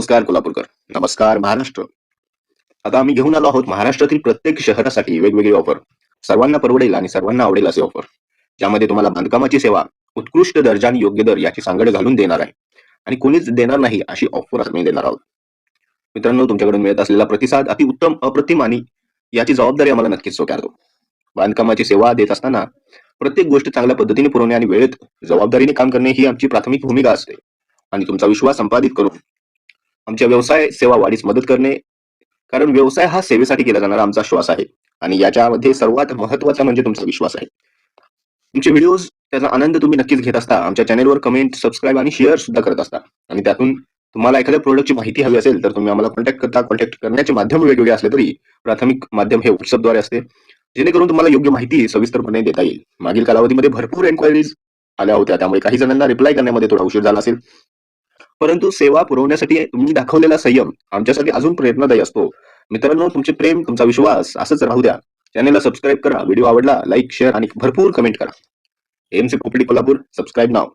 नमस्कार कोल्हापूरकर. नमस्कार महाराष्ट्र. आता आम्ही घेऊन आलो आहोत महाराष्ट्रातील प्रत्येक शहरासाठी वेगवेगळी ऑफर. सर्वांना परवडेल आणि सर्वांना आवडेल असे ऑफर. ज्यामध्ये तुम्हाला बांधकामाची सेवा उत्कृष्ट दर्जा आणि योग्य दर याची सांगड घालून देणार आहे. आणि कोणीच देणार नाही अशी ऑफर आम्ही देणार आहोत. मित्रांनो, तुमच्याकडून मिळत असलेला प्रतिसाद अति उत्तम, अप्रतिम आणि याची जबाबदारी आम्हाला नक्कीच स्वीकारतो. बांधकामाची सेवा देत असताना प्रत्येक गोष्ट चांगल्या पद्धतीने पुरवणे आणि वेळेत जबाबदारीने काम करणे ही आमची प्राथमिक भूमिका असते. आणि तुमचा विश्वास संपादित करून आमच्या व्यवसाय सेवा वाढीस मदत करणे, कारण व्यवसाय हा सेवेसाठी केला जाणारा आमचा श्वास आहे. आणि याच्यामध्ये सर्वात महत्वाचा म्हणजे तुमचा विश्वास आहे. तुमचे व्हिडिओज त्याचा आनंद तुम्ही नक्कीच घेत असता. आमच्या चॅनेलवर कमेंट, सबस्क्राईब आणि शेअर सुद्धा करत असता. आणि त्यातून तुम्हाला एखाद्या प्रोडक्टची माहिती हवी असेल तर तुम्ही आम्हाला कॉन्टॅक्ट करण्याचे माध्यम वेगवेगळे असले तरी प्राथमिक माध्यम हे व्हॉट्सअपद्वारे असते, जेणेकरून तुम्हाला योग्य माहिती सविस्तरपणे देता येईल. मागील कालावधीमध्ये भरपूर एन्क्वायरीज आल्या होत्या, त्यामुळे काही जणांना रिप्लाय करण्यामध्ये थोडा उशीर झाला असेल, परंतु सेवा पुरवण्यासाठी तुम्ही दाखवलेला संयम आमच्यासाठी अजून प्रेरणादायी असतो. मित्रांनो, तुमचे प्रेम, तुमचा विश्वास असंच राहू द्या. चॅनेलला सबस्क्राईब करा, व्हिडिओ आवडला लाईक, शेअर आणि भरपूर कमेंट करा. MC property Kolhapur, subscribe now.